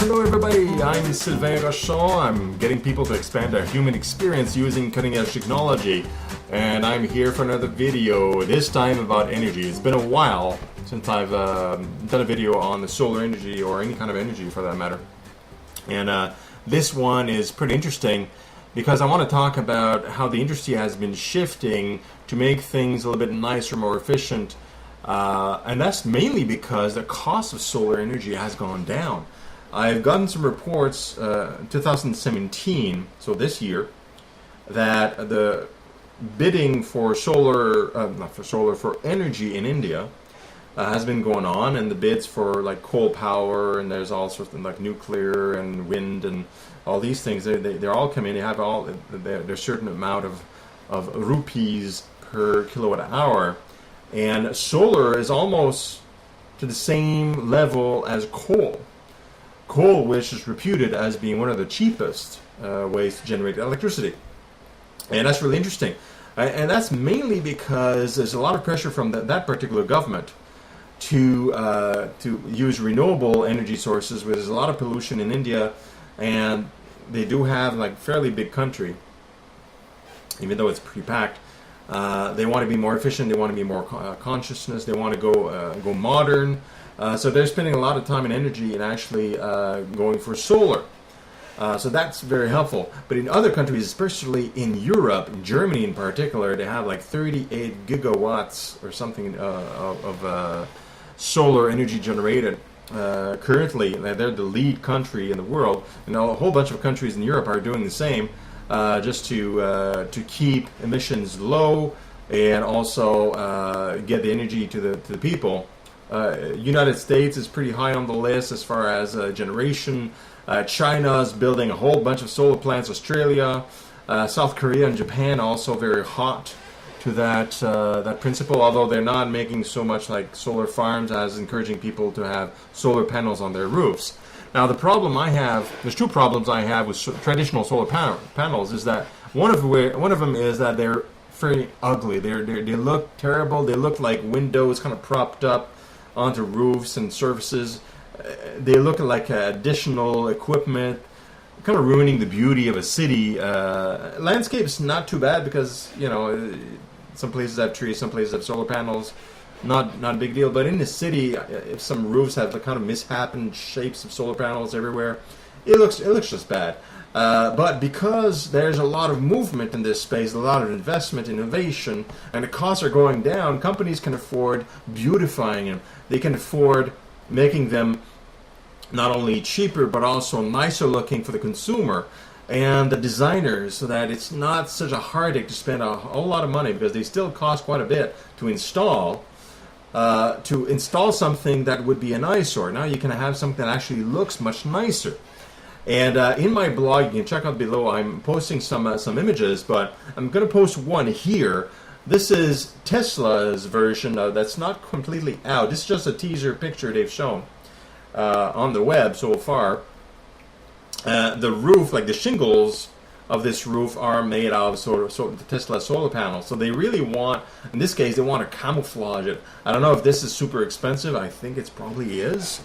Hello everybody, I'm Sylvain Rochon. I'm getting people to expand their human experience using cutting-edge technology. And I'm here for another video, this time about energy. It's been a while since I've done a video on the solar energy or any kind of energy for that matter. And this one is pretty interesting because I want to talk about how the industry has been shifting to make things a little bit nicer, more efficient. And that's mainly because the cost of solar energy has gone down. I've gotten some reports, 2017, so this year, that the bidding for for energy in India has been going on, and the bids for like coal power, and there's all sorts of like nuclear and wind and all these things. They're all coming. They have all there's a certain amount of rupees per kilowatt hour, and solar is almost to the same level as coal. Coal, which is reputed as being one of the cheapest ways to generate electricity. And that's really interesting. And that's mainly because there's a lot of pressure from that particular government to use renewable energy sources, where there's a lot of pollution in India, and they do have like fairly big country, even though it's pretty packed. They want to be more efficient. They want to be more consciousness. They want to go modern. So they're spending a lot of time and energy in actually going for solar. So that's very helpful. But in other countries, especially in Europe, in Germany in particular, they have like 38 gigawatts or something of solar energy generated. Currently, they're the lead country in the world, and a whole bunch of countries in Europe are doing the same, just to keep emissions low and also get the energy to the people. United States is pretty high on the list as far as generation. China is building a whole bunch of solar plants. Australia, South Korea, and Japan also very hot to that principle. Although they're not making so much like solar farms as encouraging people to have solar panels on their roofs. Now the problem I have, there's two problems I have with traditional solar panels. Is that one of them is that they're very ugly. They look terrible. They look like windows kind of propped up onto roofs and surfaces. They look like additional equipment, kind of ruining the beauty of a city. Landscape's not too bad because, you know, some places have trees, some places have solar panels. Not a big deal. But in the city, if some roofs have the kind of misshapen shapes of solar panels everywhere, it looks just bad. But because there's a lot of movement in this space, a lot of investment, innovation, and the costs are going down, companies can afford beautifying them. They can afford making them not only cheaper, but also nicer looking for the consumer and the designers, so that it's not such a heartache to spend a whole lot of money, because they still cost quite a bit to install. To install something that would be an eyesore. Now you can have something that actually looks much nicer. And in my blog, you can check out below, I'm posting some images, but I'm going to post one here. This is Tesla's version that's not completely out. This is just a teaser picture they've shown on the web so far. The roof, like the shingles of this roof, are made out of the Tesla solar panels. So they really want, in this case, they want to camouflage it. I don't know if this is super expensive. I think it probably is.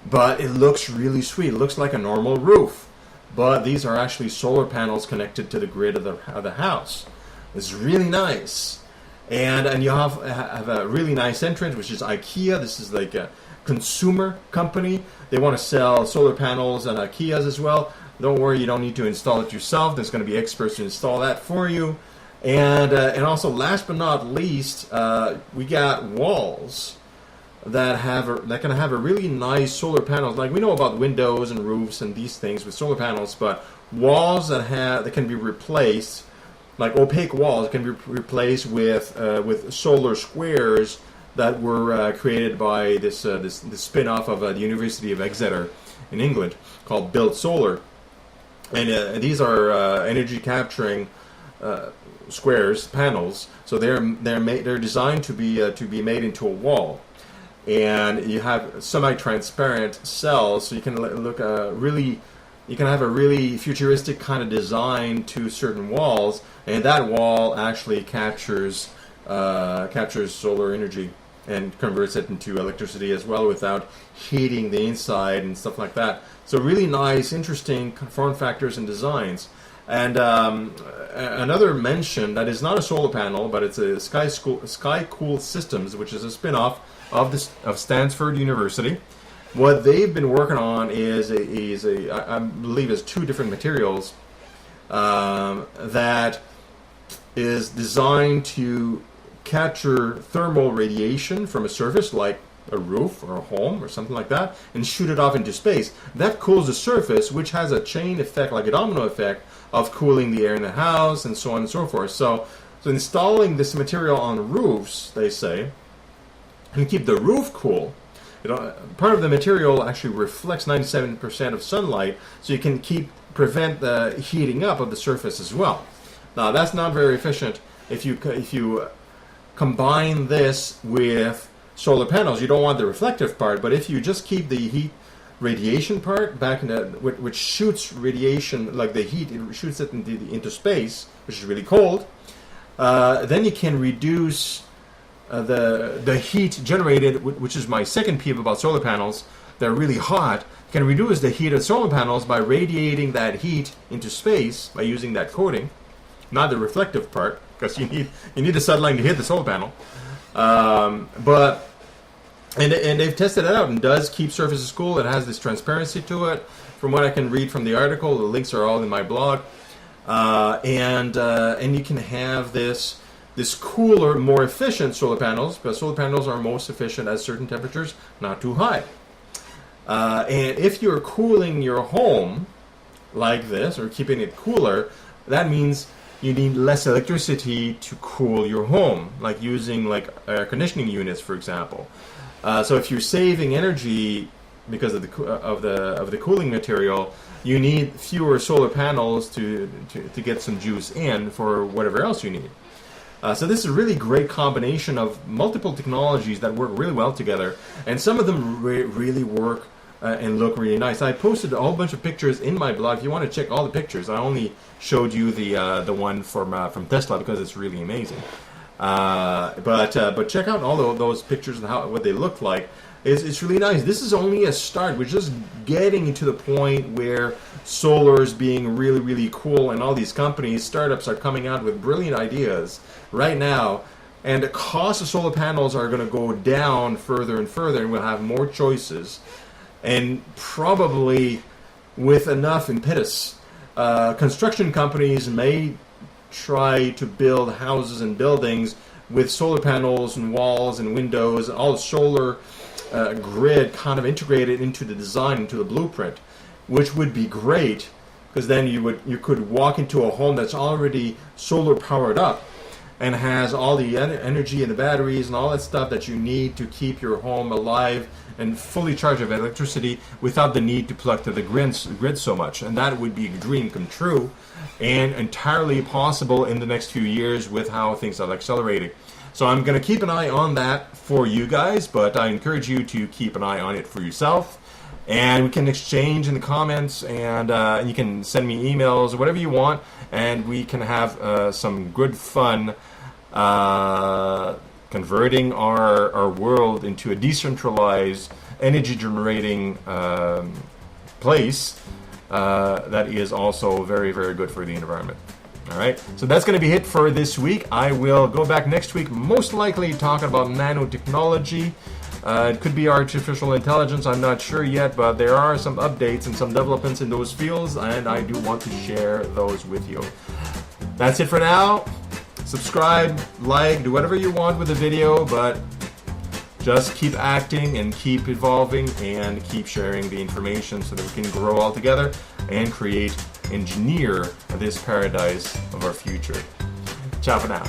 But it looks really sweet. It looks like a normal roof. But these are actually solar panels connected to the grid of the house. It's really nice. And you have a really nice entrance, which is IKEA. This is like a consumer company. They want to sell solar panels and IKEAs as well. Don't worry, you don't need to install it yourself. There's going to be experts to install that for you. And also, last but not least, we got walls that can have a really nice solar panels. Like we know about windows and roofs and these things with solar panels, but walls that can be replaced, like opaque walls, can be replaced with solar squares that were created by this spin-off of the University of Exeter in England called Build Solar. And these are energy capturing squares, panels. So they're designed to be made into a wall, and you have semi-transparent cells, so you can you can have a really futuristic kind of design to certain walls, and that wall actually captures solar energy. and converts it into electricity as well without heating the inside and stuff like that. So really nice, interesting form factors and designs. And another mention that is not a solar panel, but it's a Sky Cool Systems, which is a spin-off of Stanford University. What they've been working on is I believe is 2 different materials that is designed to capture thermal radiation from a surface like a roof or a home or something like that and shoot it off into space. That cools the surface, which has a chain effect, like a domino effect, of cooling the air in the house and so on and so forth. So installing this material on roofs, they say, and keep the roof cool. Part of the material actually reflects 97% of sunlight, so you can prevent the heating up of the surface as well. Now that's not very efficient if you combine this with solar panels. You don't want the reflective part, but if you just keep the heat radiation part back in which shoots radiation, like the heat, it shoots it into space, which is really cold, then you can reduce the heat generated, which is my second peeve about solar panels. They're really hot. You can reduce the heat of solar panels by radiating that heat into space by using that coating, not the reflective part, because you need the sunlight to hit the solar panel. And they've tested it out and does keep surfaces cool. It has this transparency to it. From what I can read from the article, the links are all in my blog. And you can have this cooler, more efficient solar panels, because solar panels are most efficient at certain temperatures, not too high. And if you're cooling your home like this, or keeping it cooler, that means you need less electricity to cool your home, like using air conditioning units, for example. So if you're saving energy because of the cooling material, you need fewer solar panels to get some juice in for whatever else you need. So this is a really great combination of multiple technologies that work really well together, and some of them really work and look really nice. I posted a whole bunch of pictures in my blog. If you want to check all the pictures, I only showed you the one from Tesla because it's really amazing. But check out all those pictures and what they look like. It's really nice. This is only a start. We're just getting to the point where solar is being really, really cool, and all these companies, startups, are coming out with brilliant ideas right now. And the cost of solar panels are going to go down further and further, and we'll have more choices. And probably with enough impetus, construction companies may try to build houses and buildings with solar panels and walls and windows and all the solar grid kind of integrated into the design, into the blueprint, which would be great, because then you could walk into a home that's already solar powered up and has all the energy and the batteries and all that stuff that you need to keep your home alive and fully charged of electricity without the need to plug to the grid so much. And that would be a dream come true, and entirely possible in the next few years with how things are accelerating. So I'm going to keep an eye on that for you guys, but I encourage you to keep an eye on it for yourself. And we can exchange in the comments, and you can send me emails or whatever you want, and we can have some good fun converting our world into a decentralized energy generating place that is also very, very good for the environment. All right, so that's going to be it for this week. I will go back next week, most likely talking about nanotechnology. It could be artificial intelligence, I'm not sure yet, but there are some updates and some developments in those fields, and I do want to share those with you. That's it for now. Subscribe, like, do whatever you want with the video, but just keep acting and keep evolving and keep sharing the information so that we can grow all together and engineer this paradise of our future. Ciao for now.